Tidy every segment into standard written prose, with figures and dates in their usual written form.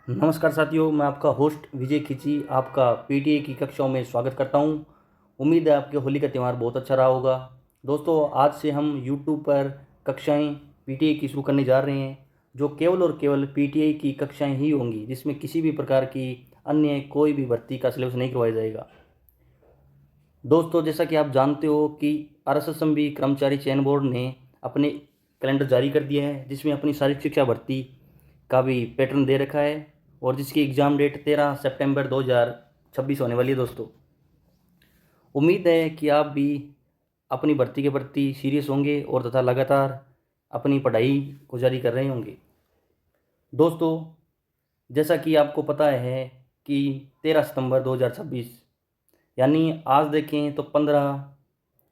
नमस्कार साथियों, मैं आपका होस्ट विजय खिची आपका पीटीए की कक्षाओं में स्वागत करता हूं। उम्मीद है आपके होली का त्यौहार बहुत अच्छा रहा होगा। दोस्तों, आज से हम यूट्यूब पर कक्षाएं पीटीए की शुरू करने जा रहे हैं, जो केवल और केवल पीटीए की कक्षाएं ही होंगी, जिसमें किसी भी प्रकार की अन्य कोई भी भर्ती का सिलेबस नहीं करवाया जाएगा। दोस्तों, जैसा कि आप जानते हो कि आरएसएसएमबी कर्मचारी चयन बोर्ड ने अपने कैलेंडर जारी कर दिया है, जिसमें अपनी सारी शिक्षा भर्ती का भी पैटर्न दे रखा है और जिसकी एग्ज़ाम डेट 13 सितंबर 2026 होने वाली है। दोस्तों, उम्मीद है कि आप भी अपनी भर्ती के प्रति सीरियस होंगे और तथा लगातार अपनी पढ़ाई को जारी कर रहे होंगे। दोस्तों, जैसा कि आपको पता है कि 13 सितंबर 2026 यानी आज देखें तो 15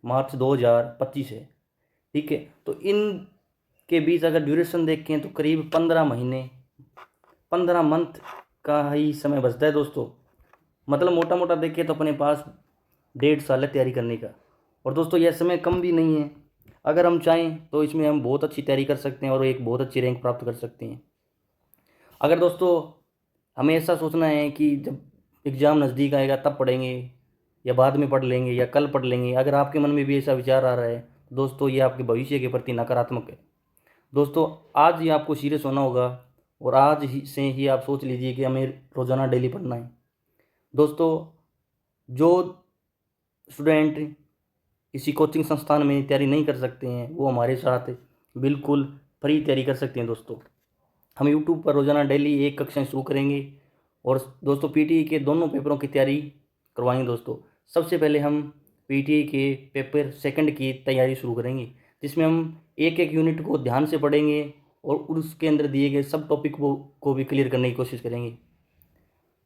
मार्च 2025 है। ठीक है, तो इन के बीच अगर ड्यूरेशन देखें तो करीब 15 महीने 15 मंथ का ही समय बचता है। दोस्तों, मतलब मोटा मोटा देखें तो अपने पास 1.5 साल है तैयारी करने का। और दोस्तों, यह समय कम भी नहीं है। अगर हम चाहें तो इसमें हम बहुत अच्छी तैयारी कर सकते हैं और एक बहुत अच्छी रैंक प्राप्त कर सकते हैं। अगर दोस्तों हमें ऐसा सोचना है कि जब एग्ज़ाम नज़दीक आएगा तब पढ़ेंगे या बाद में पढ़ लेंगे या कल पढ़ लेंगे, अगर आपके मन में भी ऐसा विचार आ रहा है तो दोस्तों ये आपके भविष्य के प्रति नकारात्मक है। दोस्तों, आज ही आपको सीरियस होना होगा और आज ही से ही आप सोच लीजिए कि हमें रोज़ाना डेली पढ़ना है। दोस्तों, जो स्टूडेंट किसी कोचिंग संस्थान में तैयारी नहीं कर सकते हैं वो हमारे साथ बिल्कुल फ्री तैयारी कर सकते हैं। दोस्तों, हम यूट्यूब पर रोज़ाना डेली एक कक्षाएं शुरू करेंगे और दोस्तों पीटीई के दोनों पेपरों की तैयारी करवाएंगे। दोस्तों, सबसे पहले हम पीटीई के पेपर सेकंड की तैयारी शुरू करेंगे, जिसमें हम एक एक यूनिट को ध्यान से पढ़ेंगे और उसके अंदर दिए गए सब टॉपिक को भी क्लियर करने की कोशिश करेंगे।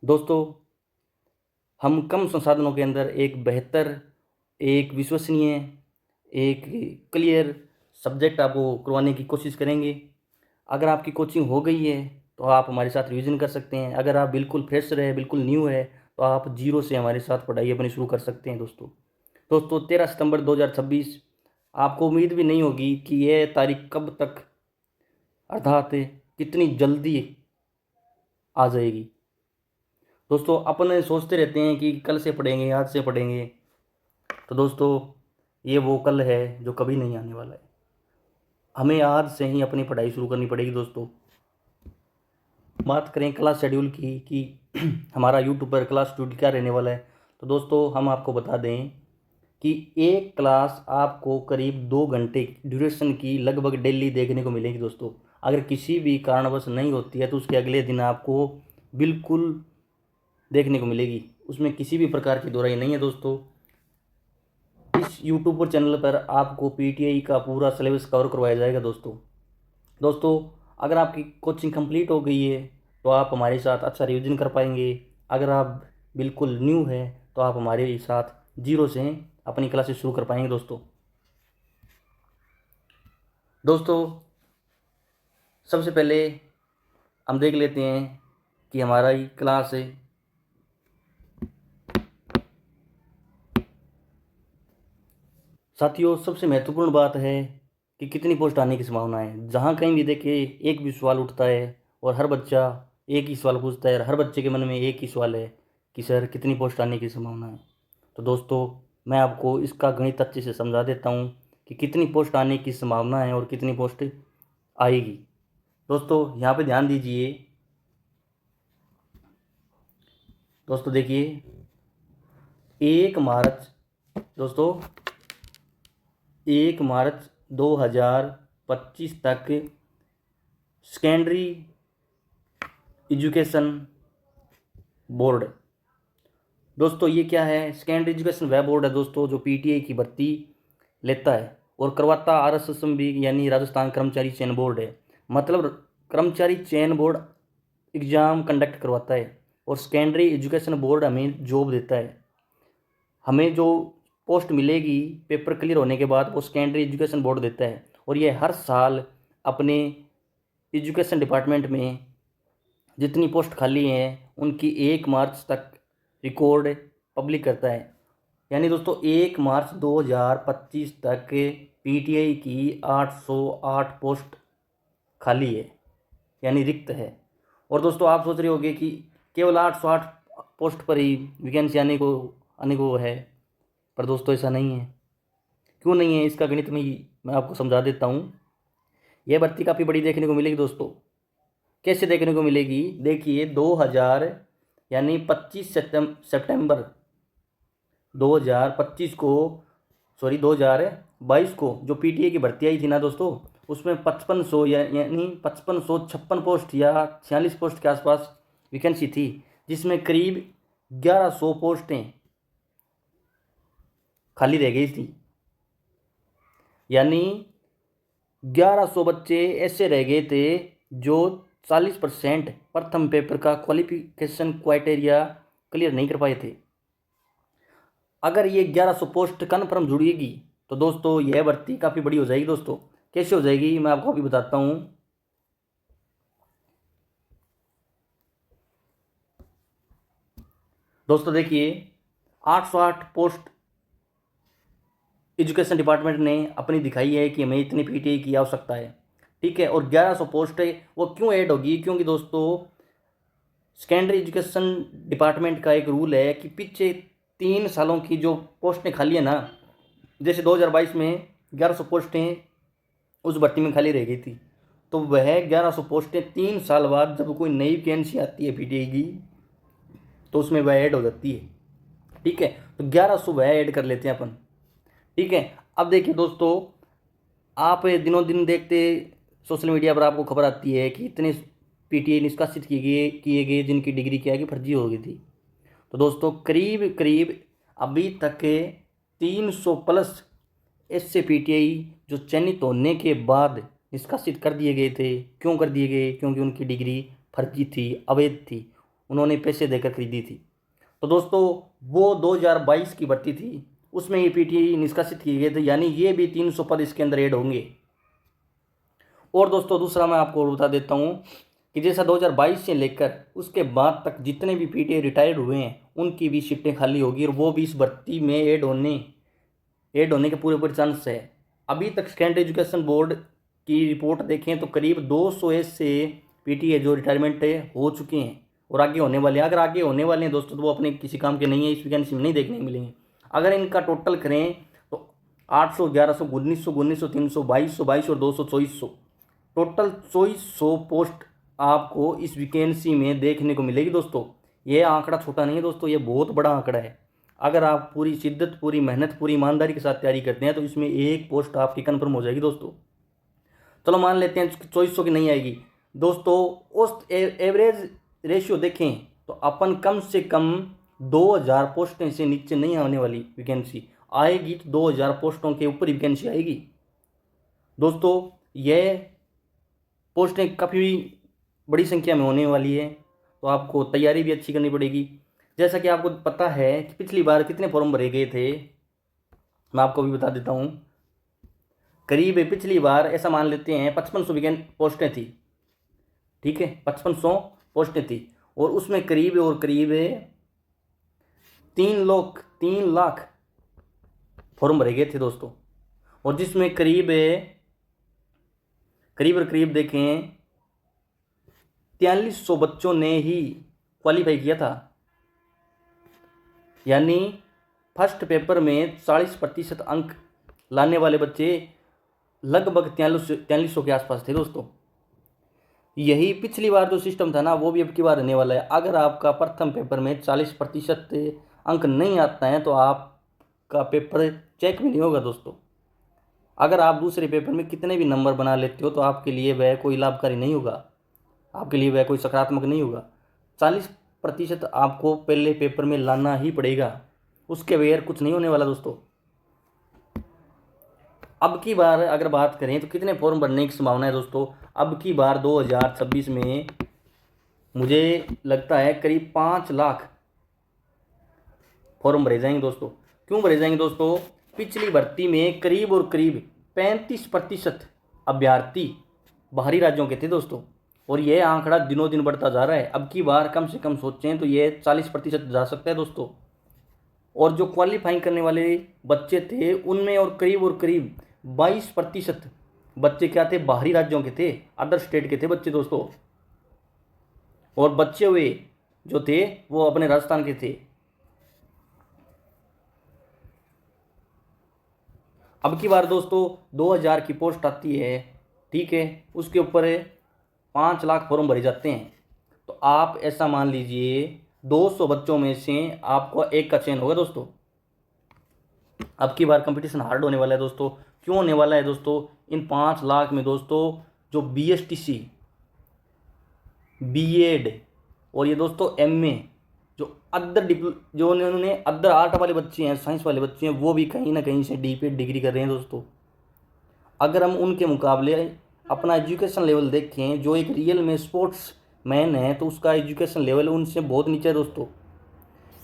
दोस्तों, हम कम संसाधनों के अंदर एक बेहतर, एक विश्वसनीय, एक क्लियर सब्जेक्ट आपको करवाने की कोशिश करेंगे। अगर आपकी कोचिंग हो गई है तो आप हमारे साथ रिवीजन कर सकते हैं। अगर आप बिल्कुल फ्रेशर है, बिल्कुल न्यू है, तो आप जीरो से हमारे साथ पढ़ाई अपनी शुरू कर सकते हैं। दोस्तों 13 सितंबर 2026, आपको उम्मीद भी नहीं होगी कि यह तारीख कब तक, अर्थात कितनी जल्दी आ जाएगी। दोस्तों, अपन सोचते रहते हैं कि कल से पढ़ेंगे, आज से पढ़ेंगे, तो दोस्तों ये वो कल है जो कभी नहीं आने वाला है। हमें आज से ही अपनी पढ़ाई शुरू करनी पड़ेगी। दोस्तों, बात करें क्लास शेड्यूल की कि हमारा यूट्यूब पर क्लास शेड्यूल क्या रहने वाला है, तो दोस्तों हम आपको बता दें कि एक क्लास आपको करीब 2 घंटे ड्यूरेशन की लगभग डेली देखने को मिलेगी। दोस्तों, अगर किसी भी कारणवश नहीं होती है तो उसके अगले दिन आपको बिल्कुल देखने को मिलेगी, उसमें किसी भी प्रकार की दोहराई नहीं है। दोस्तों, इस यूट्यूब पर चैनल पर आपको पीटीआई का पूरा सिलेबस कवर करवाया जाएगा। दोस्तों अगर आपकी कोचिंग कंप्लीट हो गई है तो आप हमारे साथ अच्छा रिवीजन कर पाएंगे। अगर आप बिल्कुल न्यू है तो आप हमारे साथ जीरो से अपनी क्लासेस शुरू कर पाएंगे। दोस्तों सबसे पहले हम देख लेते हैं कि हमारा ही क्लास है। साथियों, सबसे महत्वपूर्ण बात है कि कितनी पोस्ट आने की संभावना है। जहाँ कहीं भी देखिए एक भी सवाल उठता है और हर बच्चा एक ही सवाल पूछता है और हर बच्चे के मन में एक ही सवाल है कि सर कितनी पोस्ट आने की संभावना है। तो दोस्तों मैं आपको इसका गणित अच्छे से समझा देता हूँ कि कितनी पोस्ट आने की संभावना है और कितनी पोस्ट आएगी। दोस्तों यहाँ पे ध्यान दीजिए। दोस्तों देखिए, 1 मार्च, दोस्तों 1 मार्च 2025 तक सेकेंडरी एजुकेशन बोर्ड। दोस्तों ये क्या है? सेकेंडरी एजुकेशन वह बोर्ड है दोस्तों जो पीटीआई की भर्ती लेता है और करवाता आरएसएसएमबी यानी राजस्थान कर्मचारी चयन बोर्ड है। मतलब कर्मचारी चयन बोर्ड एग्ज़ाम कंडक्ट करवाता है और सेकेंडरी एजुकेशन बोर्ड हमें जॉब देता है। हमें जो पोस्ट मिलेगी पेपर क्लियर होने के बाद वो सेकेंडरी एजुकेशन बोर्ड देता है और ये हर साल अपने एजुकेशन डिपार्टमेंट में जितनी पोस्ट खाली हैं उनकी 1 मार्च तक रिकॉर्ड पब्लिक करता है। यानी दोस्तों 1 मार्च 2025 तक पीटीआई की 808 पोस्ट खाली है, यानी रिक्त है। और दोस्तों आप सोच रहे होंगे कि केवल 808 पोस्ट पर ही वैकेंसी आने को है, पर दोस्तों ऐसा नहीं है। क्यों नहीं है, इसका गणित मैं आपको समझा देता हूँ। यह भर्ती काफ़ी बड़ी देखने को मिलेगी दोस्तों। कैसे देखने को मिलेगी, देखिए 2000 यानी 25 सितंबर 2025 को, सॉरी 2022 को जो पीटीए की भर्ती आई थी ना दोस्तों, उसमें 5500 यानी 5556 पोस्ट या 46 पोस्ट के आसपास वैकेंसी थी, जिसमें करीब 1100 पोस्टें खाली रह गई थी। यानी 1100 बच्चे ऐसे रह गए थे जो 40% प्रथम पेपर का क्वालिफिकेशन क्राइटेरिया क्लियर नहीं कर पाए थे। अगर ये 1100 पोस्ट कन्फर्म जुड़ेगी तो दोस्तों यह भर्ती काफ़ी बड़ी हो जाएगी दोस्तों। कैसे हो जाएगी मैं आपको अभी बताता हूँ। दोस्तों देखिए 808 पोस्ट एजुकेशन डिपार्टमेंट ने अपनी दिखाई है कि हमें इतनी पीटीए की आवश्यकता है, ठीक है। और 1100 पोस्ट है वो क्यों ऐड होगी, क्योंकि दोस्तों सेकेंडरी एजुकेशन डिपार्टमेंट का एक रूल है कि पीछे 3 सालों की जो पोस्टें खाली है ना, जैसे 2022 में 1100 पोस्टें उस भर्ती में खाली रह गई थी, तो वह 1100 पोस्टें 3 साल बाद जब कोई नई वैकेंसी आती है पीटीए की तो उसमें वह ऐड हो जाती है, ठीक है। तो 1100 वह ऐड कर लेते हैं अपन, ठीक है। अब देखिए दोस्तों, आप दिनों दिन देखते सोशल मीडिया पर आपको खबर आती है कि इतने पीटीए निष्कासित किए गए जिनकी डिग्री क्या है कि फर्जी हो गई थी। तो दोस्तों करीब करीब अभी तक 300 प्लस ऐसे पीटीआई जो चयनित होने के बाद निष्कासित कर दिए गए थे। क्यों कर दिए गए, क्योंकि उनकी डिग्री फर्जी थी, अवैध थी, उन्होंने पैसे देकर खरीदी थी। तो दोस्तों वो 2022 की भर्ती थी, उसमें ये पीटीआई निष्कासित किए गए थे, यानी ये भी 300 पद इसके अंदर ऐड होंगे। और दोस्तों दूसरा मैं आपको बता देता हूँ कि जैसा 2022 से लेकर उसके बाद तक जितने भी पीटीआई रिटायर्ड हुए हैं उनकी भी सीटें खाली होगी, और वो भी इस भर्ती में ऐड होने के पूरे चांस है। अभी तक सेकेंडरी एजुकेशन बोर्ड की रिपोर्ट देखें तो करीब 200 ऐसे पीटीए जो रिटायरमेंट हो चुके हैं और आगे होने वाले हैं। अगर आगे होने वाले हैं दोस्तों तो वो अपने किसी काम के नहीं है, इस वैकेंसी में नहीं देखने मिलेंगे। अगर इनका टोटल करें तो 800, 1100, 1900, 1900, 300, 2200 और 200, 2400, टोटल 2400 पोस्ट आपको इस वैकेंसी में देखने को मिलेगी दोस्तों। ये आंकड़ा छोटा नहीं है दोस्तों, ये बहुत बड़ा आंकड़ा है। अगर आप पूरी शिद्दत, पूरी मेहनत, पूरी ईमानदारी के साथ तैयारी करते हैं तो इसमें एक पोस्ट आपकी कन्फर्म हो जाएगी दोस्तों। चलो मान लेते हैं 2400 की नहीं आएगी दोस्तों, उस एवरेज रेशियो देखें तो अपन कम से कम 2000 पोस्टें से नीचे नहीं आने वाली वैकेंसी आएगी, तो 2000 पोस्टों के ऊपर ही वैकेंसी आएगी दोस्तों। यह पोस्टें काफ़ी बड़ी संख्या में होने वाली है, तो आपको तैयारी भी अच्छी करनी पड़ेगी। जैसा कि आपको पता है कि पिछली बार कितने फॉर्म भरे गए थे, मैं आपको भी बता देता हूँ। करीब पिछली बार ऐसा मान लेते हैं 5500 पोस्टें थी, ठीक है, 5500 पोस्टें थी, और उसमें करीब 3 लाख फॉर्म भरे गए थे दोस्तों। और जिसमें करीब देखें 4300 बच्चों ने ही क्वालिफाई किया था, यानी फर्स्ट पेपर में 40% अंक लाने वाले बच्चे लगभग 4300 के आसपास थे दोस्तों। यही पिछली बार जो सिस्टम था ना वो भी अब की बार रहने वाला है। अगर आपका प्रथम पेपर में 40% अंक नहीं आता है तो आपका पेपर चेक भी नहीं होगा दोस्तों। अगर आप दूसरे पेपर में कितने भी नंबर बना लेते हो तो आपके लिए वह कोई लाभकारी नहीं होगा, आपके लिए वह कोई सकारात्मक नहीं होगा। 40% आपको पहले पेपर में लाना ही पड़ेगा, उसके बगैर कुछ नहीं होने वाला दोस्तों। अब की बार अगर बात करें तो कितने फॉर्म भरने की संभावना है दोस्तों, अब की बार 2026 में मुझे लगता है करीब 5 लाख फॉर्म भरे जाएंगे दोस्तों। क्यों भरे जाएंगे दोस्तों, पिछली भर्ती में करीब 35% अभ्यर्थी बाहरी राज्यों के थे दोस्तों, और यह आंकड़ा दिनों दिन बढ़ता जा रहा है। अब की बार कम से कम सोचें तो यह 40% जा सकता है दोस्तों। और जो क्वालिफाइंग करने वाले बच्चे थे उनमें और करीब 22% बच्चे क्या थे, बाहरी राज्यों के थे, अदर स्टेट के थे बच्चे दोस्तों। और बचे हुए जो थे वो अपने राजस्थान के थे। अब की बार दोस्तों 2000 की पोस्ट आती है, ठीक है, उसके ऊपर 5 लाख फॉर्म भरे जाते हैं। तो आप ऐसा मान लीजिए 200 बच्चों में से आपको एक का चयन होगा दोस्तों। अब की बार कंपटीशन हार्ड होने वाला है दोस्तों। क्यों होने वाला है दोस्तों? इन 5 लाख में दोस्तों जो BSTC, B.Ed और ये दोस्तों MA, जो अदर जो उन्होंने अदर आर्ट वाले बच्चे हैं, साइंस वाले बच्चे हैं, वो भी कहीं ना कहीं से DPEd डिग्री कर रहे हैं दोस्तों। अगर हम उनके मुकाबले अपना एजुकेशन लेवल देखें, जो एक रियल में स्पोर्ट्स मैन है, तो उसका एजुकेशन लेवल उनसे बहुत नीचे है दोस्तों।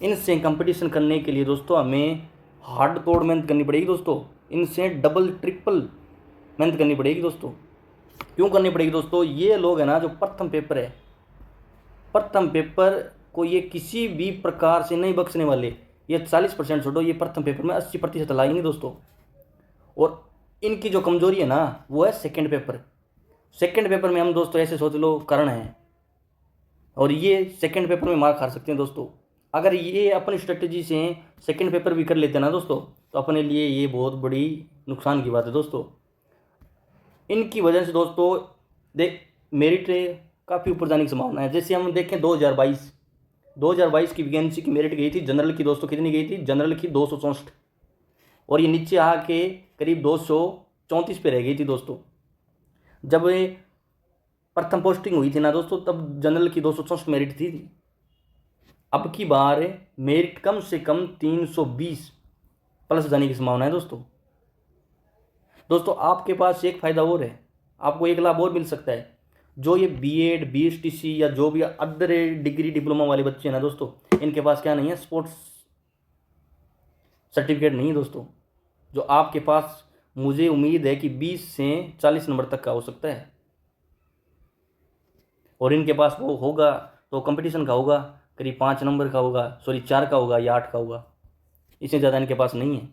इनसे कंपटीशन करने के लिए दोस्तों हमें हार्ड तोड़ मेहनत करनी पड़ेगी दोस्तों। इनसे डबल ट्रिपल मेहनत करनी पड़ेगी दोस्तों। क्यों करनी पड़ेगी दोस्तों? ये लोग हैं ना, जो प्रथम पेपर है, प्रथम पेपर को ये किसी भी प्रकार से नहीं बख्शने वाले। ये 40% छोड़ो, ये प्रथम पेपर में 80% लाएंगे दोस्तों। और इनकी जो कमजोरी है ना, वो है सेकंड पेपर। सेकंड पेपर में हम दोस्तों ऐसे सोच लो करण है, और ये सेकंड पेपर में मार खा सकते हैं दोस्तों। अगर ये अपनी स्ट्रेटजी से सेकंड पेपर भी कर लेते हैं ना दोस्तों, तो अपने लिए ये बहुत बड़ी नुकसान की बात है दोस्तों। इनकी वजह से दोस्तों देख मेरिट काफ़ी ऊपर जाने की संभावना है। जैसे हम देखें 2022 की वैकेंसी की मेरिट गई थी जनरल की दोस्तों, कितनी गई थी? जनरल की 264, और ये नीचे आके करीब 234 पे रह गई थी दोस्तों। जब ये प्रथम पोस्टिंग हुई थी ना दोस्तों, तब जनरल की 264 मेरिट थी। अब की बार मेरिट कम से कम 320 प्लस जाने की संभावना है दोस्तों। दोस्तों आपके पास एक फ़ायदा और है, आपको एक लाभ और मिल सकता है। जो ये B.Ed, BSTC या जो भी अदर डिग्री डिप्लोमा वाले बच्चे हैं ना दोस्तों, इनके पास क्या नहीं है? स्पोर्ट्स सर्टिफिकेट नहीं है दोस्तों। जो आपके पास मुझे उम्मीद है कि 20 से 40 नंबर तक का हो सकता है, और इनके पास वो होगा तो कंपटीशन का होगा, करीब 5 नंबर का होगा, सॉरी 4 का होगा या 8 का होगा। इससे ज़्यादा इनके पास नहीं है।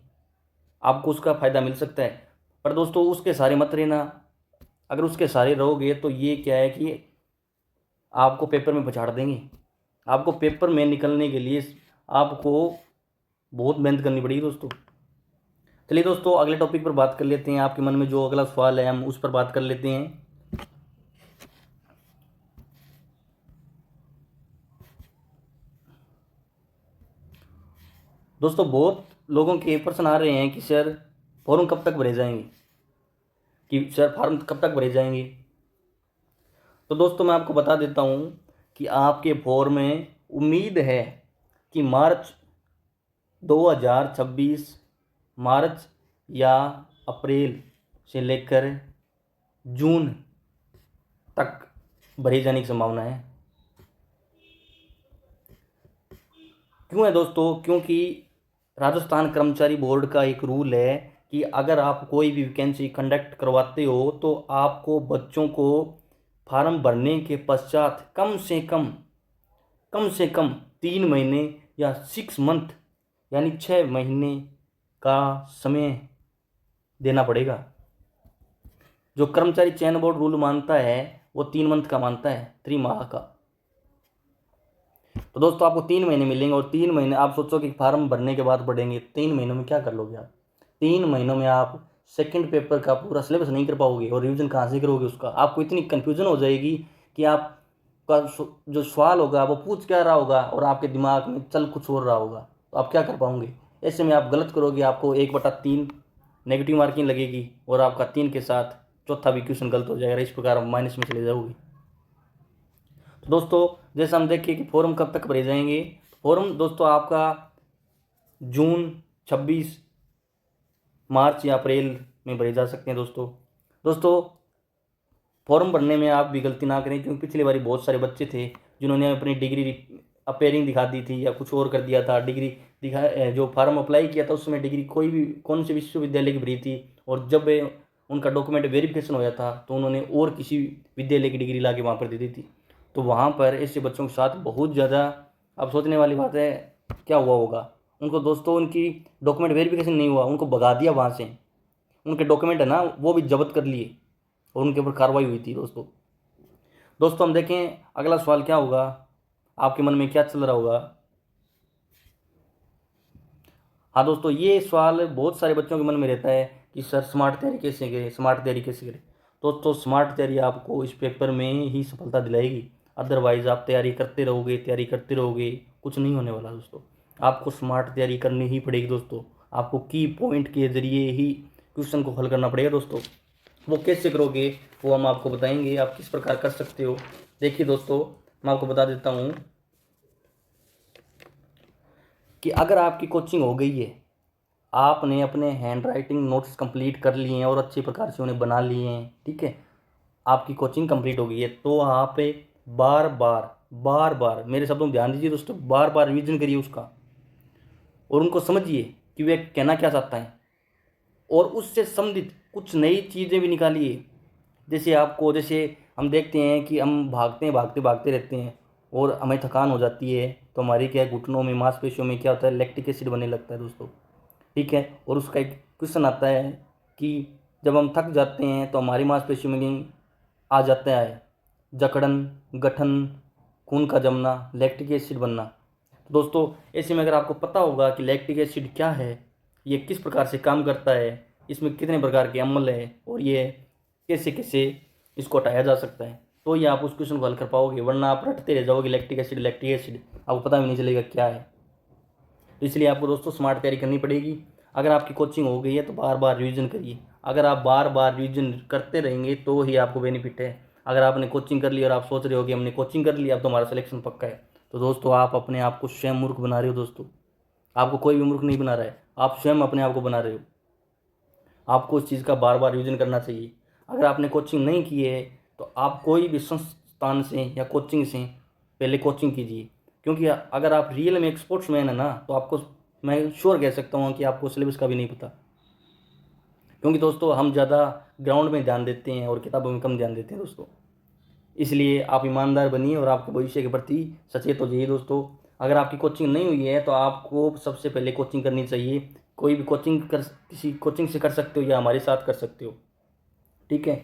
आपको उसका फ़ायदा मिल सकता है, पर दोस्तों उसके सारे मत रहना। अगर उसके सारे रहोगे तो ये क्या है कि आपको पेपर में पछाड़ देंगे। आपको पेपर में निकलने के लिए आपको बहुत मेहनत करनी पड़ेगी दोस्तों। चलिए दोस्तों अगले टॉपिक पर बात कर लेते हैं। आपके मन में जो अगला सवाल है हम उस पर बात कर लेते हैं। दोस्तों बहुत लोगों के प्रश्न आ रहे हैं कि सर फॉर्म कब तक भरे जाएंगे, कि सर फॉर्म कब तक भरे जाएंगे। तो दोस्तों मैं आपको बता देता हूं कि आपके फॉर्म में उम्मीद है कि मार्च 2026, मार्च या अप्रैल से लेकर जून तक भरे जाने की संभावना है। क्यों है दोस्तों? क्योंकि राजस्थान कर्मचारी बोर्ड का एक रूल है कि अगर आप कोई भी वैकेंसी कंडक्ट करवाते हो तो आपको बच्चों को फार्म भरने के पश्चात कम से कम 3 महीने या 6 मंथ यानी 6 महीने का समय देना पड़ेगा। जो कर्मचारी चयन बोर्ड रूल मानता है वो 3 मंथ का मानता है, 3 माह का। तो दोस्तों आपको 3 महीने मिलेंगे, और 3 महीने आप सोचो कि फार्म भरने के बाद पढ़ेंगे, 3 महीनों में क्या कर लोगे आप? 3 महीनों में आप सेकंड पेपर का पूरा सिलेबस नहीं कर पाओगे, और रिवीजन कहाँ से करोगे उसका? आपको इतनी कन्फ्यूजन हो जाएगी कि आपका जो सवाल होगा वो पूछ क्या रहा होगा और आपके दिमाग में चल कुछ और रहा होगा, तो आप क्या कर पाओगे? ऐसे में आप गलत करोगे, आपको 1/3 नेगेटिव मार्किंग लगेगी, और आपका 3 के साथ चौथा भी क्वेश्चन गलत हो जाएगा। इस प्रकार आप माइनस में चले जाओगे। तो दोस्तों जैसा हम देखें कि फॉर्म कब तक भरे जाएंगे। फॉर्म दोस्तों आपका जून 26, मार्च या अप्रैल में भरे जा सकते हैं दोस्तों फॉर्म भरने में आप भी गलती ना करें, क्योंकि पिछली बारी बहुत सारे बच्चे थे जिन्होंने अपनी डिग्री अपेयरिंग दिखा दी थी या कुछ और कर दिया था। डिग्री जो फॉर्म अप्लाई किया था उसमें डिग्री कोई भी कौन से विश्वविद्यालय की भरी थी, और जब उनका डॉक्यूमेंट वेरिफिकेशन होया था तो उन्होंने और किसी विद्यालय की डिग्री ला के वहाँ पर दे दी थी। तो वहाँ पर ऐसे बच्चों के साथ बहुत ज़्यादा अब सोचने वाली बात है क्या हुआ होगा। उनको दोस्तों उनकी डॉक्यूमेंट वेरिफिकेशन नहीं हुआ, उनको भगा दिया वहाँ से, उनके डॉक्यूमेंट है ना वो भी जब्त कर लिए और उनके ऊपर कार्रवाई हुई थी दोस्तों। दोस्तों हम देखें अगला सवाल क्या होगा, आपके मन में क्या चल रहा होगा। हाँ दोस्तों, ये सवाल बहुत सारे बच्चों के मन में रहता है कि सर स्मार्ट तैयारी कैसे करें, स्मार्ट तैयारी कैसे करें। दोस्तों स्मार्ट तैयारी आपको इस पेपर में ही सफलता दिलाएगी, अदरवाइज़ आप तैयारी करते रहोगे कुछ नहीं होने वाला दोस्तों। आपको स्मार्ट तैयारी करनी ही पड़ेगी दोस्तों। आपको की पॉइंट के ज़रिए ही क्वेश्चन को हल करना पड़ेगा दोस्तों। वो कैसे करोगे वो हम आपको बताएंगे, आप किस प्रकार कर सकते हो। देखिए दोस्तों, मैं आपको बता देता हूँ कि अगर आपकी कोचिंग हो गई है, आपने अपने हैंड राइटिंग नोट्स कंप्लीट कर लिए हैं और अच्छे प्रकार से उन्हें बना लिए हैं, ठीक है, आपकी कोचिंग कंप्लीट हो गई है, तो आप बार बार मेरे शब्दों में ध्यान दीजिए दोस्तों, बार बार रिविजन करिए उसका और उनको समझिए कि वे कहना क्या चाहता है, और उससे संबंधित कुछ नई चीज़ें भी निकालिए। जैसे हम देखते हैं कि हम भागते रहते हैं और हमें थकान हो जाती है, तो हमारी क्या है, घुटनों में मांसपेशियों में क्या होता है, लैक्टिक एसिड बनने लगता है दोस्तों, ठीक है। और उसका एक क्वेश्चन आता है कि जब हम थक जाते हैं तो हमारी मांसपेशियों में कहीं आ जाता है जकड़न, गठन, खून का जमना, लैक्टिक एसिड बनना। तो दोस्तों ऐसे में अगर आपको पता होगा कि लैक्टिक एसिड क्या है, ये किस प्रकार से काम करता है, इसमें कितने प्रकार के अम्ल है और ये कैसे कैसे इसको हटाया जा सकता है, तो ये आप उस क्वेश्चन को हल कर पाओगे, वरना आप रटते रह जाओगे लैक्टिक एसिड, आपको पता भी नहीं चलेगा क्या है। तो इसलिए आपको दोस्तों स्मार्ट तैयारी करनी पड़ेगी। अगर आपकी कोचिंग हो गई है तो बार बार रिवीजन करिए। अगर आप बार बार रिवीजन करते रहेंगे तो ही आपको बेनिफिट है। अगर आपने कोचिंग कर ली और आप सोच रहे हो कि हमने कोचिंग कर ली अब तो हमारा सिलेक्शन पक्का है, तो दोस्तों आप अपने आप को स्वयं मूर्ख बना रहे हो दोस्तों। आपको कोई भी मूर्ख नहीं बना रहा है, आप स्वयं अपने आप को बना रहे हो। आपको उस चीज़ का बार बार रिवीजन करना चाहिए। अगर आपने कोचिंग नहीं की है तो आप कोई भी संस्थान से या कोचिंग से पहले कोचिंग कीजिए, क्योंकि अगर आप रियल में एक स्पोर्ट्समैन है ना, तो आपको मैं श्योर कह सकता हूँ कि आपको सिलेबस का भी नहीं पता। क्योंकि दोस्तों हम ज़्यादा ग्राउंड में ध्यान देते हैं और किताबों में कम ध्यान देते हैं दोस्तों। इसलिए आप ईमानदार बनिए और आपके भविष्य के प्रति सचेत हो जाइए दोस्तों। अगर आपकी कोचिंग नहीं हुई है तो आपको सबसे पहले कोचिंग करनी चाहिए। कोई भी किसी कोचिंग से कर सकते हो या हमारे साथ कर सकते हो, ठीक है।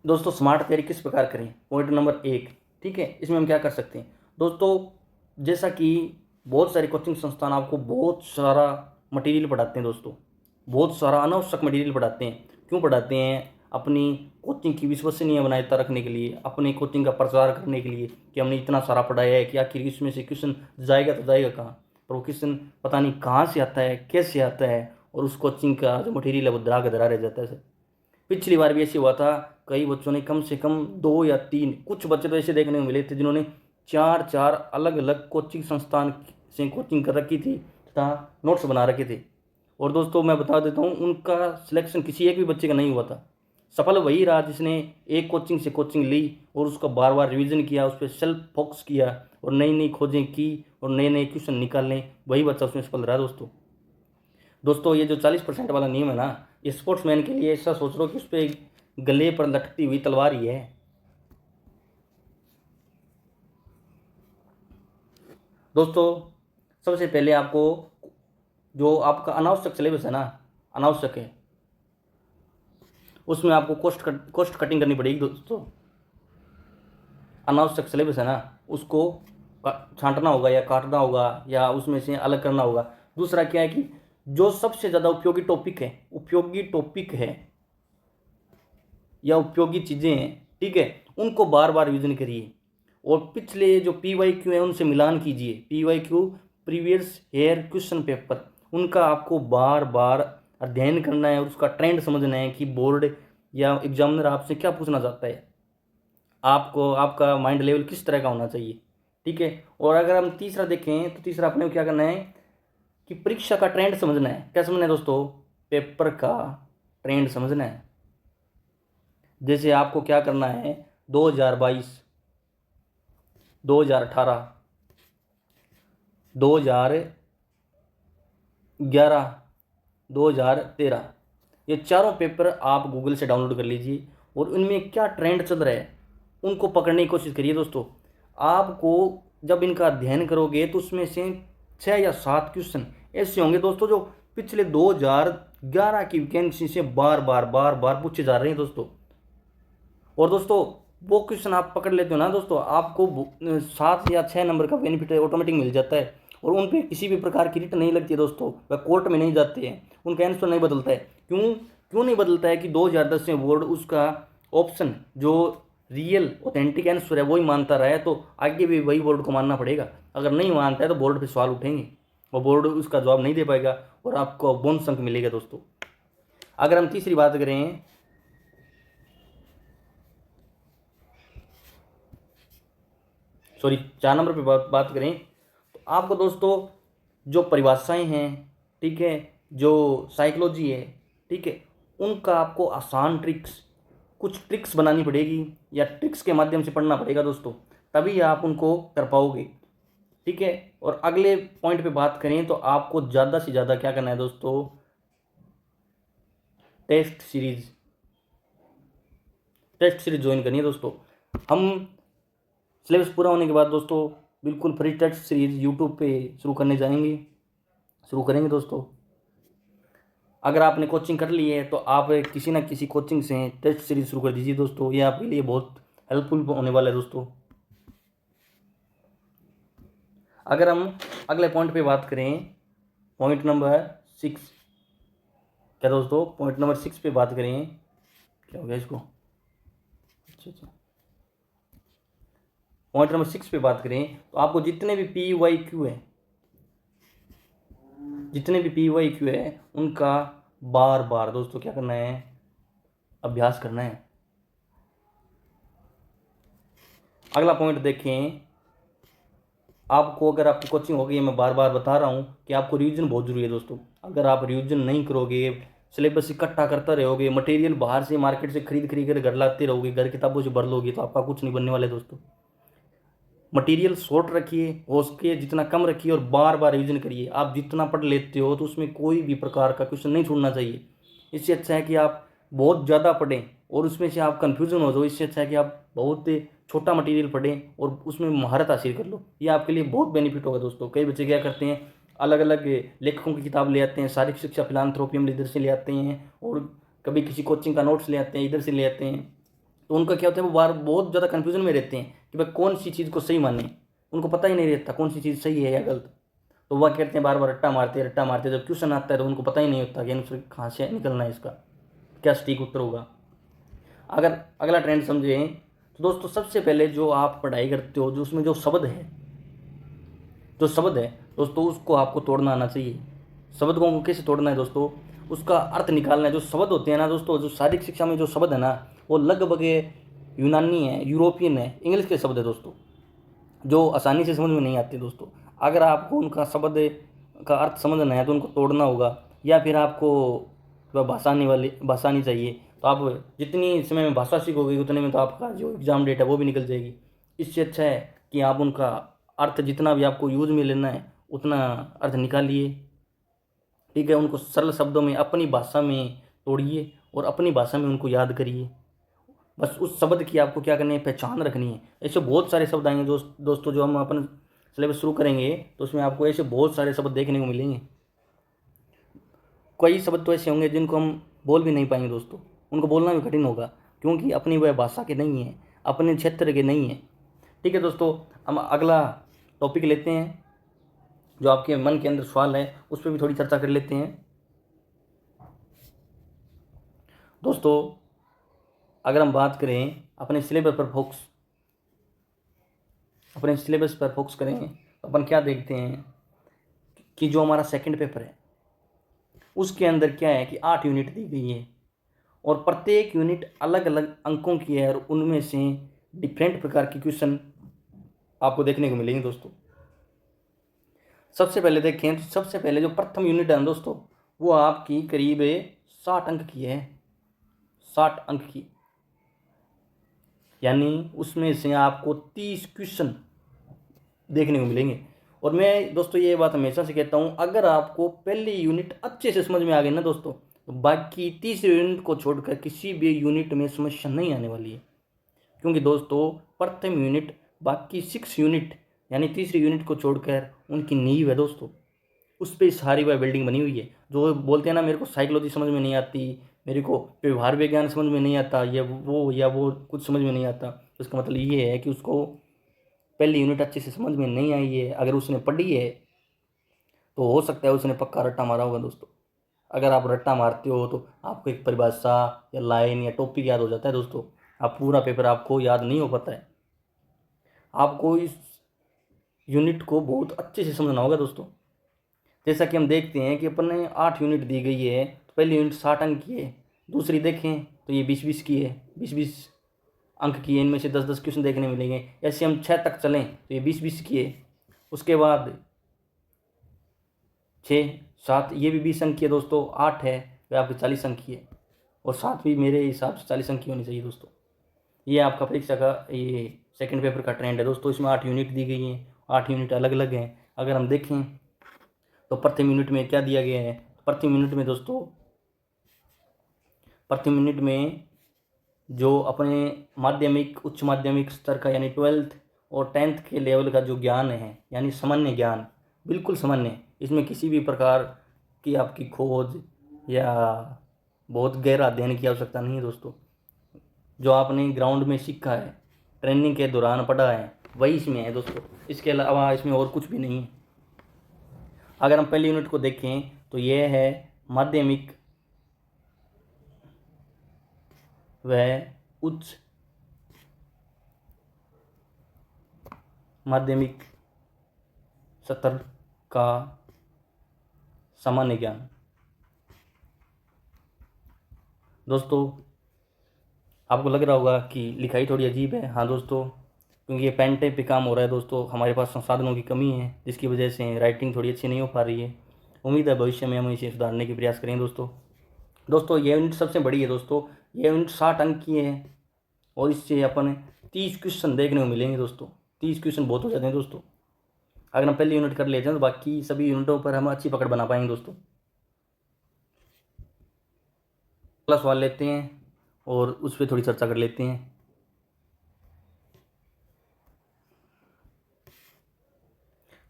दोस्तों स्मार्ट तैयारी किस प्रकार करें, पॉइंट नंबर 1, ठीक है। इसमें हम क्या कर सकते हैं दोस्तों, जैसा कि बहुत सारे कोचिंग संस्थान आपको बहुत सारा मटेरियल पढ़ाते हैं दोस्तों, बहुत सारा अनावश्यक मटेरियल पढ़ाते हैं। क्यों पढ़ाते हैं? अपनी कोचिंग की विश्वसनीय बनाए रखने के लिए, अपनी कोचिंग का प्रचार करने के लिए कि हमने इतना सारा पढ़ाया है कि आखिर इसमें से क्वेश्चन जाएगा तो जाएगा कहाँ, पर वो क्वेश्चन पता नहीं कहाँ से आता है, कैसे आता है, और उस कोचिंग का जो मटेरियल है वो धरा के धरा रह जाता है सर। पिछली बार भी ऐसे हुआ था, कई बच्चों ने कम से कम 2 या 3, कुछ बच्चे तो ऐसे देखने को मिले थे जिन्होंने 4 अलग अलग कोचिंग संस्थान से कोचिंग कर रखी थी तथा नोट्स बना रखे थे। और दोस्तों मैं बता देता हूँ, उनका सिलेक्शन किसी एक भी बच्चे का नहीं हुआ था। सफल वही रहा जिसने एक कोचिंग से कोचिंग ली और उसका बार बार रिवीजन किया, उस पर सेल्फ फोकस किया और नई नई खोजें की और नए नए क्वेश्चन निकालने, वही बच्चा उसमें सफल रहा दोस्तों। ये जो 40% वाला नियम है ना, ये स्पोर्ट्समैन के लिए ऐसा सोच लो कि उस पर गले पर लटकती हुई तलवार ही है दोस्तों। सबसे पहले आपको जो आपका अनावश्यक सिलेबस है ना, अनावश्यक है, उसमें आपको कॉस्ट कटिंग करनी पड़ेगी दोस्तों। अनावश्यक सिलेबस है ना, उसको छांटना होगा या काटना होगा या उसमें से अलग करना होगा। दूसरा क्या है कि जो सबसे ज़्यादा उपयोगी टॉपिक है या उपयोगी चीज़ें हैं, ठीक है, उनको बार बार रिवीजन करिए और पिछले जो PYQ है उनसे मिलान कीजिए। PYQ, previous year question paper, उनका आपको बार बार अध्ययन करना है और उसका ट्रेंड समझना है कि बोर्ड या एग्जामिनर आपसे क्या पूछना चाहता है, आपको आपका माइंड लेवल किस तरह का होना चाहिए, ठीक है। और अगर हम तीसरा देखें तो तीसरा अपने को क्या करना है कि परीक्षा का ट्रेंड समझना है। क्या समझना है दोस्तों? पेपर का ट्रेंड समझना है। जैसे आपको क्या करना है, 2022, 2018, 2011, 2013, ये चारों पेपर आप गूगल से डाउनलोड कर लीजिए और उनमें क्या ट्रेंड चल रहा है उनको पकड़ने की कोशिश करिए दोस्तों। आपको जब इनका अध्ययन करोगे तो उसमें से 6 या 7 क्वेश्चन ऐसे होंगे दोस्तों जो पिछले 2011 की वैकेंसी से बार बार पूछे जा रहे हैं दोस्तों। और दोस्तों वो क्वेश्चन आप पकड़ लेते हो ना दोस्तों, आपको 7 या 6 नंबर का बेनिफिट ऑटोमेटिक मिल जाता है। और उन पे किसी भी प्रकार की रिट नहीं लगती है दोस्तों, वह कोर्ट में नहीं जाते हैं, उनका आंसर नहीं बदलता है। क्यों क्यों नहीं बदलता है कि 2010 में बोर्ड उसका ऑप्शन जो रियल ऑथेंटिक आंसर है वही मानता रहा है, तो आगे भी वही बोर्ड को मानना पड़ेगा। अगर नहीं मानता है तो बोर्ड पे सवाल उठेंगे और बोर्ड उसका जवाब नहीं दे पाएगा और आपको बोनस अंक मिलेगा दोस्तों। अगर हम तीसरी बात करें, सॉरी 4 नंबर पे बात करें, तो आपको दोस्तों जो परिभाषाएं हैं, ठीक है, जो साइकोलॉजी है, ठीक है, उनका आपको आसान ट्रिक्स, कुछ ट्रिक्स बनानी पड़ेगी या ट्रिक्स के माध्यम से पढ़ना पड़ेगा दोस्तों, तभी आप उनको कर पाओगे, ठीक है। और अगले पॉइंट पे बात करें तो आपको ज़्यादा से ज़्यादा क्या करना है दोस्तों, टेस्ट सीरीज ज्वाइन करनी है दोस्तों। हम सिलेबस पूरा होने के बाद दोस्तों बिल्कुल फ्री टेस्ट सीरीज यूट्यूब पे शुरू करेंगे दोस्तों। अगर आपने कोचिंग कर ली है तो आप किसी ना किसी कोचिंग से टेस्ट सीरीज शुरू कर दीजिए दोस्तों, ये आपके लिए बहुत हेल्पफुल होने वाला है दोस्तों। अगर हम अगले पॉइंट पे बात करें, पॉइंट नंबर 6, क्या दोस्तों, पॉइंट नंबर 6 पे बात करें, क्या हो गया इसको, अच्छा, पॉइंट नंबर 6 पे बात करें तो आपको जितने भी PYQ है उनका बार बार दोस्तों क्या करना है, अभ्यास करना है। अगला पॉइंट देखें, आपको अगर आपकी कोचिंग हो गई है, मैं बार बार बता रहा हूँ कि आपको रिवीजन बहुत जरूरी है दोस्तों। अगर आप रिवीजन नहीं करोगे, सिलेबस इकट्ठा करता रहोगे, मटेरियल बाहर से मार्केट से खरीद कर घर लाते रहोगे, घर किताबों से भर लोगे, तो आपका कुछ नहीं बनने वाला है दोस्तों। मटेरियल शॉर्ट रखिए, हो सके जितना कम रखिए और बार बार रिवीजन करिए। आप जितना पढ़ लेते हो तो उसमें कोई भी प्रकार का क्वेश्चन नहीं छोड़ना चाहिए। इससे अच्छा है कि आप बहुत ज़्यादा पढ़ें और उसमें से आप कन्फ्यूज़न हो जाओ, इससे अच्छा है कि आप बहुत छोटा मटेरियल पढ़ें और उसमें महारत हासिल कर लो। ये आपके लिए बहुत बेनिफिट होगा दोस्तों। कई बच्चे क्या करते हैं, अलग अलग लेखकों की किताब ले आते हैं, शारीरिक शिक्षा फिलांथ्रोपियम इधर से ले आते हैं और कभी किसी कोचिंग का नोट्स ले आते हैं, इधर से ले आते हैं। तो उनका क्या होता है, वो बार बहुत ज़्यादा कन्फ्यूजन में रहते हैं कि भाई कौन सी चीज़ को सही माने, उनको पता ही नहीं रहता कौन सी चीज़ सही है या गलत। तो वह कहते हैं बार बार रट्टा मारते, जब क्वेश्चन आता है तो उनको पता ही नहीं होता कि आंसर कहाँ से निकलना है, इसका क्या सटीक उत्तर होगा। अगर अगला ट्रेंड समझें तो दोस्तों सबसे पहले जो आप पढ़ाई करते हो, जो उसमें जो शब्द है दोस्तों, उसको आपको तोड़ना आना चाहिए। शब्द को कैसे तोड़ना है दोस्तों, उसका अर्थ निकालना है। जो शब्द होते हैं ना दोस्तों, जो शारीरिक शिक्षा में जो शब्द है ना, वो लगभग यूनानी है, यूरोपियन है, इंग्लिश के शब्द है दोस्तों, जो आसानी से समझ में नहीं आते दोस्तों। अगर आपको उनका शब्द का अर्थ समझना है तो उनको तोड़ना होगा, या फिर आपको भाषा आनी चाहिए। तो आप जितनी समय में भाषा सीखोगे उतने में तो आपका जो एग्ज़ाम डेट है वो भी निकल जाएगी। इससे अच्छा है कि आप उनका अर्थ जितना भी आपको यूज में लेना है उतना अर्थ निकालिए, ठीक है। उनको सरल शब्दों में अपनी भाषा में तोड़िए और अपनी भाषा में उनको याद करिए। बस उस शब्द की आपको क्या करनी है, पहचान रखनी है। ऐसे बहुत सारे शब्द आएंगे दोस्तों, जो हम अपन सिलेबस शुरू करेंगे तो उसमें आपको ऐसे बहुत सारे शब्द देखने को मिलेंगे। कई शब्द तो ऐसे होंगे जिनको हम बोल भी नहीं पाएंगे दोस्तों, उनको बोलना भी कठिन होगा, क्योंकि अपनी वह भाषा के नहीं है, अपने क्षेत्र के नहीं है, ठीक है दोस्तों। हम अगला टॉपिक लेते हैं, जो आपके मन के अंदर सवाल है उस पर भी थोड़ी चर्चा कर लेते हैं दोस्तों। अगर हम बात करें अपने सिलेबस पर फोकस करें तो अपन क्या देखते हैं कि जो हमारा सेकंड पेपर है उसके अंदर क्या है कि 8 यूनिट दी गई है और प्रत्येक यूनिट अलग अलग अंकों की है और उनमें से डिफरेंट प्रकार के क्वेश्चन आपको देखने को मिलेंगे दोस्तों। सबसे पहले देखें तो सबसे पहले जो प्रथम यूनिट है दोस्तों, वो आपकी करीब 60 अंक की है, 60 अंक की, यानी उसमें से आपको 30 क्वेश्चन देखने को मिलेंगे। और मैं दोस्तों ये बात हमेशा से कहता हूँ, अगर आपको पहली यूनिट अच्छे से समझ में आ गई ना दोस्तों, तो बाकी तीसरे यूनिट को छोड़कर किसी भी यूनिट में समस्या नहीं आने वाली है। क्योंकि दोस्तों प्रथम यूनिट बाकी 6 यूनिट यानी तीसरी यूनिट को छोड़कर उनकी नींव है दोस्तों, उस पर सारी वह बिल्डिंग बनी हुई है। जो बोलते हैं ना, मेरे को साइकोलॉजी समझ में नहीं आती, मेरे को व्यवहार विज्ञान समझ में नहीं आता, या वो कुछ समझ में नहीं आता, तो इसका मतलब ये है कि उसको पहली यूनिट अच्छे से समझ में नहीं आई है। अगर उसने पढ़ी है तो हो सकता है उसने पक्का रट्टा मारा होगा दोस्तों। अगर आप रट्टा मारते हो तो आपको एक परिभाषा या लाइन या टॉपिक याद हो जाता है दोस्तों, आप पूरा पेपर आपको याद नहीं हो पाता है। आपको इस यूनिट को बहुत अच्छे से समझना होगा दोस्तों। जैसा कि हम देखते हैं कि अपन ने 8 यूनिट दी गई है, तो पहली यूनिट 60 अंक की है, दूसरी देखें तो ये 20-20 की है, 20-20 अंक की है। इनमें से 10-10 क्वेश्चन देखने मिलेंगे। ऐसे हम 6 तक चलें तो ये 20-20 की है। उसके बाद 6-7 ये भी 20 अंक की है दोस्तों। 8 है वह आपकी 40 अंक की है, और 7 भी मेरे हिसाब से 40 अंक की होनी चाहिए दोस्तों। ये आपका परीक्षा का ये सेकंड पेपर का ट्रेंड है दोस्तों। इसमें 8 यूनिट दी गई हैं, 8 यूनिट अलग अलग हैं। अगर हम देखें तो प्रति यूनिट में क्या दिया गया है। प्रति यूनिट में दोस्तों, प्रति यूनिट में जो अपने माध्यमिक उच्च माध्यमिक स्तर का यानी 12th और 10th के लेवल का जो ज्ञान है, यानी सामान्य ज्ञान, बिल्कुल सामान्य, इसमें किसी भी प्रकार की आपकी खोज या बहुत गहरा अध्ययन की आवश्यकता नहीं है दोस्तों। जो आपने ग्राउंड में सीखा है, ट्रेनिंग के दौरान पढ़ा है, वही इसमें है दोस्तों। इसके अलावा इसमें और कुछ भी नहीं है। अगर हम पहली यूनिट को देखें तो यह है माध्यमिक व उच्च माध्यमिक स्तर का सामान्य ज्ञान। दोस्तों आपको लग रहा होगा कि लिखाई थोड़ी अजीब है। हाँ दोस्तों, क्योंकि ये पेन टाइप पे काम हो रहा है दोस्तों। हमारे पास संसाधनों की कमी है, जिसकी वजह से राइटिंग थोड़ी अच्छी नहीं हो पा रही है। उम्मीद है भविष्य में हम इसे सुधारने की प्रयास करें दोस्तों। ये यूनिट सबसे बड़ी है दोस्तों। ये यूनिट 60 अंक की है, और इससे अपन 30 क्वेश्चन देखने को मिलेंगे दोस्तों। 30 क्वेश्चन बहुत हो जाते हैं दोस्तों। अगर हम पहली यूनिट कर लेते हैं तो बाकी सभी यूनिटों पर हम अच्छी पकड़ बना पाएंगे दोस्तों। अगला सवाल लेते हैं और उस पर थोड़ी चर्चा कर लेते हैं।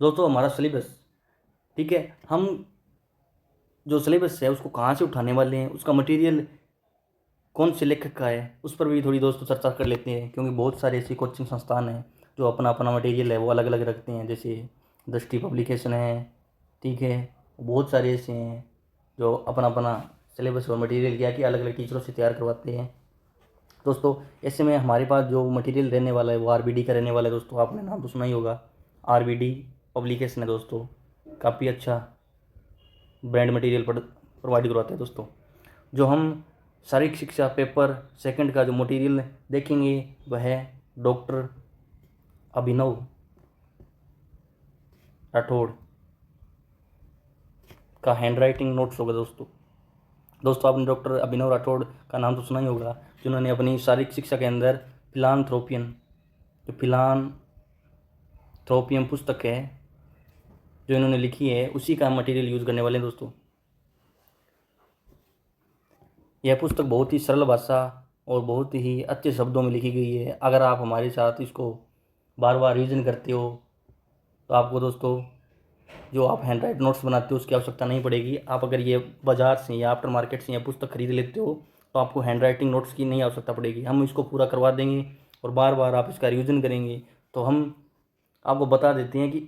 दोस्तों हमारा सिलेबस, ठीक है, हम जो सिलेबस है उसको कहाँ से उठाने वाले हैं, उसका मटेरियल कौन से लेखक का है, उस पर भी थोड़ी दोस्तों चर्चा कर लेते हैं। क्योंकि बहुत सारे ऐसे कोचिंग संस्थान हैं जो अपना अपना मटेरियल है वो अलग अलग रखते हैं। जैसे दृष्टि पब्लिकेशन है, ठीक है, बहुत सारे ऐसे हैं जो अपना अपना सिलेबस और मटेरियल क्या कि अलग अलग टीचरों से तैयार करवाते हैं दोस्तों। ऐसे में हमारे पास जो मटेरियल रहने वाला है वो आरबीडी का रहने वाला है दोस्तों। आपने नाम तो सुना ही होगा, आरबीडी पब्लिकेशन है दोस्तों। काफ़ी अच्छा ब्रांड मटेरियल प्रोवाइड करवाते हैं दोस्तों। जो हम शारीरिक शिक्षा पेपर सेकंड का जो मटेरियल देखेंगे वह है डॉक्टर अभिनव राठौड़ का हैंड राइटिंग नोट्स होगा दोस्तों आपने डॉक्टर अभिनव राठौड़ का नाम तो सुना ही होगा, जिन्होंने अपनी शारीरिक शिक्षा के अंदर फिलानथ्रोपियम पुस्तक है जो इन्होंने लिखी है, उसी का मटेरियल यूज़ करने वाले हैं दोस्तों। यह पुस्तक बहुत ही सरल भाषा और बहुत ही अच्छे शब्दों में लिखी गई है। अगर आप हमारे साथ इसको बार बार रिविजन करते हो तो आपको दोस्तों जो आप हैंड राइट नोट्स बनाते हो उसकी आवश्यकता नहीं पड़ेगी। आप अगर ये बाज़ार से या आफ्टर मार्केट से यह पुस्तक खरीद लेते हो तो आपको हैंड राइटिंग नोट्स की नहीं आवश्यकता पड़ेगी। हम इसको पूरा करवा देंगे और बार बार आप इसका रिविजन करेंगे। तो हम आपको बता देते हैं कि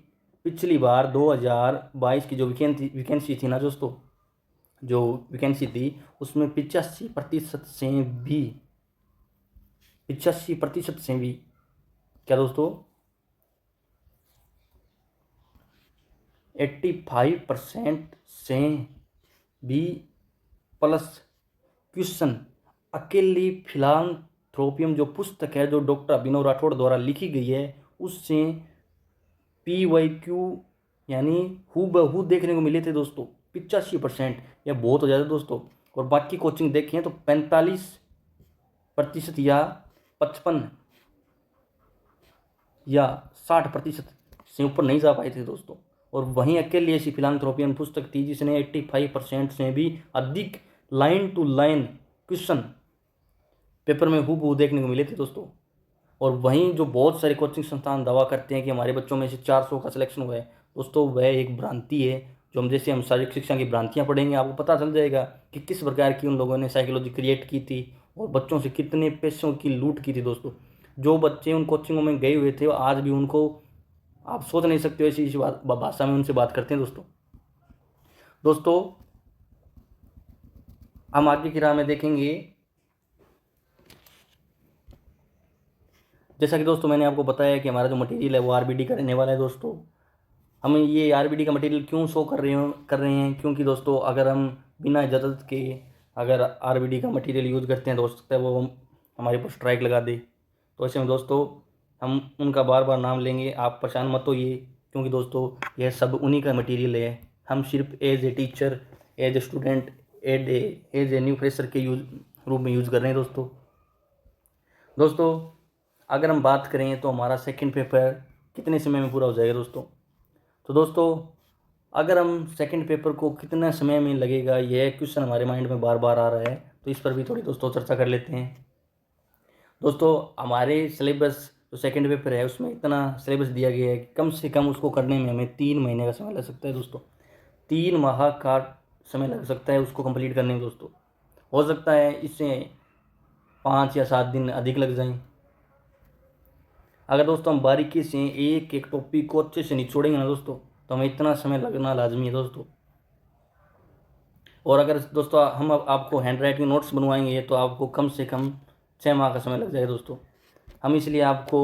पिछली बार 2022 की जो वैकेंसी थी ना दोस्तों, जो वैकेंसी थी उसमें 85% से भी क्या दोस्तों 85% से भी प्लस क्वेश्चन अकेली फिलानथ्रोपियम जो पुस्तक है जो डॉक्टर अभिनव राठौड़ द्वारा लिखी गई है उससे PYQ यानी हूबहू देखने को मिले थे दोस्तों। 85%, यह बहुत हो जाता है दोस्तों। और बाकी कोचिंग देखें तो 45% या 55 या 60% से ऊपर नहीं जा पाए थे दोस्तों। और वहीं अकेली ऐसी फिलानथ्रोपियम पुस्तक थी जिसने 85% से भी अधिक line to line question paper में हूबहू देखने को मिले थे दोस्तों। और वहीं जो बहुत सारे कोचिंग संस्थान दावा करते हैं कि हमारे बच्चों में से 400 का सिलेक्शन हुआ है दोस्तों, वह एक भ्रांति है। जो हम जैसे हम शारीरिक शिक्षा की भ्रांतियाँ पढ़ेंगे आपको पता चल जाएगा कि किस प्रकार की उन लोगों ने साइकोलॉजी क्रिएट की थी और बच्चों से कितने पैसों की लूट की थी दोस्तों। जो बच्चे उन कोचिंगों में गए हुए थे आज भी उनको आप सोच नहीं सकते हो ऐसी भाषा में उनसे बात करते हैं दोस्तों। दोस्तों हम आगे की राह में देखेंगे, जैसा कि दोस्तों मैंने आपको बताया कि हमारा जो मटेरियल है वो आरबीडी का रहने वाला है। दोस्तों हम ये आरबीडी का मटेरियल क्यों शो कर रहे हैं, क्योंकि दोस्तों अगर हम बिना इजाज़त के अगर आरबीडी का मटेरियल यूज़ करते हैं तो हो सकता है वो हमारे ऊपर स्ट्राइक लगा दे। तो ऐसे में दोस्तों हम उनका बार बार नाम लेंगे, आप परेशान मत होइए, क्योंकि दोस्तों यह सब उन्हीं का मटेरियल है। हम सिर्फ as a teacher, as a student, as a new fresher के रूप में यूज़ कर रहे हैं। दोस्तों अगर हम बात करें तो हमारा सेकंड पेपर कितने समय में पूरा हो जाएगा दोस्तों। तो दोस्तों अगर हम सेकंड पेपर को कितना समय में लगेगा, यह क्वेश्चन हमारे माइंड में बार बार आ रहा है, तो इस पर भी थोड़ी दोस्तों चर्चा कर लेते हैं। दोस्तों हमारे सिलेबस जो सेकंड पेपर है उसमें इतना सिलेबस दिया गया है कि कम से कम उसको करने में हमें 3 महीने का समय लग सकता है दोस्तों। 3 माह का समय लग सकता है उसको कंप्लीट करने में दोस्तों। हो सकता है इससे 5 या 7 दिन अधिक लग जाएं। अगर दोस्तों हम बारीकी से एक एक टॉपिक को अच्छे से निचोड़ेंगे ना दोस्तों, तो हमें इतना समय लगना लाजमी है दोस्तों। और अगर दोस्तों हम आपको हैंड राइटिंग नोट्स बनवाएंगे तो आपको कम से कम 6 माह का समय लग जाएगा दोस्तों। हम इसलिए आपको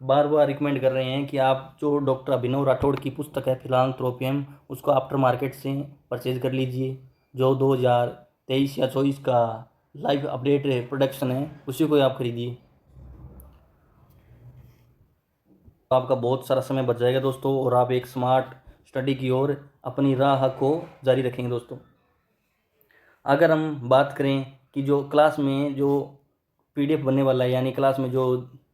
बार बार रिकमेंड कर रहे हैं कि आप जो डॉक्टर अभिनव राठौड़ की पुस्तक है फिलांथ्रोपियम, उसको आफ्टर मार्केट से परचेज कर लीजिए। जो 2023 या 24 का लाइव अपडेट प्रोडक्शन है उसी को आप खरीदिए, तो आपका बहुत सारा समय बच जाएगा दोस्तों और आप एक स्मार्ट स्टडी की ओर अपनी राह को जारी रखेंगे दोस्तों। अगर हम बात करें कि जो क्लास में जो पीडीएफ बनने वाला है, यानी क्लास में जो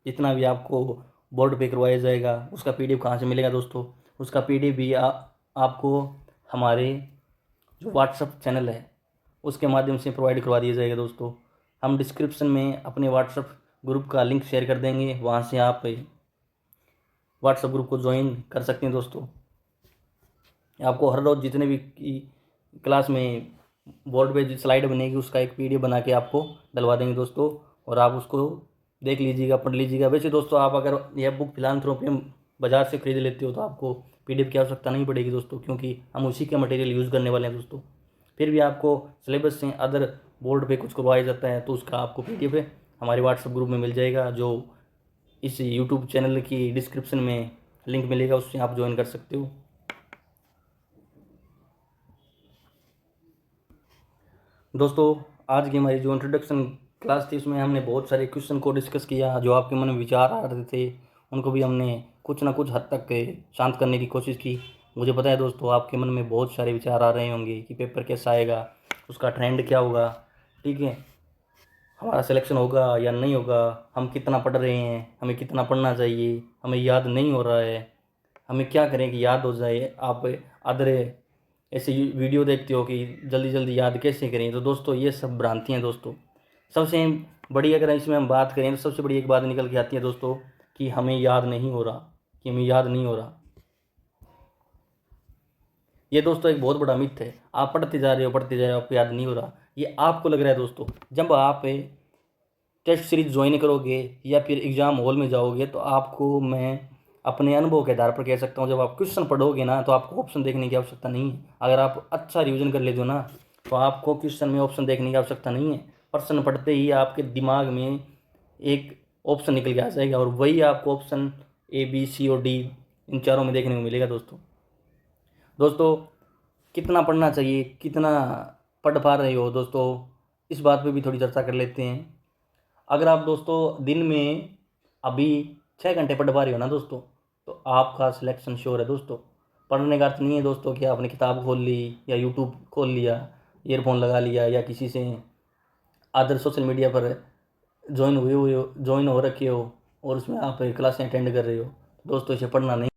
जितना भी आपको बोर्ड पे करवाया जाएगा उसका पीडीएफ कहाँ से मिलेगा दोस्तों। उसका पीडीएफ भी आपको हमारे जो व्हाट्सएप चैनल है उसके माध्यम से प्रोवाइड करवा दिया जाएगा दोस्तों। हम डिस्क्रिप्शन में अपने व्हाट्सएप ग्रुप का लिंक शेयर कर देंगे, वहाँ से आप व्हाट्सएप ग्रुप को ज्वाइन कर सकते हैं दोस्तों। आपको हर रोज़ जितने भी क्लास में बोर्ड पे जो स्लाइड बनेगी उसका एक पीडीएफ बना के आपको डलवा देंगे दोस्तों, और आप उसको देख लीजिएगा, पढ़ लीजिएगा। वैसे दोस्तों आप अगर यह बुक फिलांथ्रोपियम बाज़ार से खरीद लेते हो तो आपको पीडीएफ की आवश्यकता नहीं पड़ेगी दोस्तों, क्योंकि हम उसी के मटेरियल यूज़ करने वाले हैं दोस्तों। फिर भी आपको सिलेबस से अदर बोर्ड पे कुछ करवाया जाता है तो उसका आपको पीडीएफ हमारे व्हाट्सएप ग्रुप में मिल जाएगा, जो इस यूट्यूब चैनल की डिस्क्रिप्शन में लिंक मिलेगा, उससे आप ज्वाइन कर सकते हो। दोस्तों आज की हमारी जो इंट्रोडक्शन क्लास थी उसमें हमने बहुत सारे क्वेश्चन को डिस्कस किया, जो आपके मन में विचार आ रहे थे उनको भी हमने कुछ ना कुछ हद तक शांत करने की कोशिश की। मुझे पता है दोस्तों आपके मन में बहुत सारे विचार आ रहे होंगे कि पेपर कैसा आएगा, उसका ट्रेंड क्या होगा, ठीक है, हमारा सिलेक्शन होगा या नहीं होगा, हम कितना पढ़ रहे हैं, हमें कितना पढ़ना चाहिए, हमें याद नहीं हो रहा है, हमें क्या करें कि याद हो जाए। आप अदर ऐसे वीडियो देखते हो कि जल्दी जल्दी याद कैसे करें, तो दोस्तों ये सब भ्रांतियाँ दोस्तों। सबसे बड़ी अगर इसमें हम बात करें तो सबसे बड़ी एक बात निकल के आती है दोस्तों कि हमें याद नहीं हो रहा, कि हमें याद नहीं हो रहा। ये दोस्तों एक बहुत बड़ा मिथ है। आप पढ़ते जा रहे हो आपको याद नहीं हो रहा, ये आपको लग रहा है दोस्तों। जब आप टेस्ट सीरीज ज्वाइन करोगे या फिर एग्ज़ाम हॉल में जाओगे तो आपको मैं अपने अनुभव के आधार पर कह सकता हूँ, जब आप क्वेश्चन पढ़ोगे ना तो आपको ऑप्शन देखने की आवश्यकता नहीं है। अगर आप अच्छा रिवीजन कर लेते हो ना तो आपको क्वेश्चन में ऑप्शन देखने की आवश्यकता नहीं है। प्रश्न पढ़ते ही आपके दिमाग में एक ऑप्शन निकल के आ जाएगा और वही आपको ऑप्शन ए बी सी और डी इन चारों में देखने को मिलेगा दोस्तों कितना पढ़ना चाहिए, कितना पढ़ पा रहे हो दोस्तों, इस बात पे भी थोड़ी चर्चा कर लेते हैं। अगर आप दोस्तों दिन में अभी 6 घंटे पढ़ पा रहे हो ना दोस्तों, तो आपका सिलेक्शन श्योर है दोस्तों। पढ़ने का अर्थ नहीं है दोस्तों कि आपने किताब खोल ली या यूट्यूब खोल लिया, ईयरफोन लगा लिया या किसी से अदर सोशल मीडिया पर ज्वाइन हो रखे हो और उसमें आप क्लासें अटेंड कर रहे हो। दोस्तों इसे पढ़ना नहीं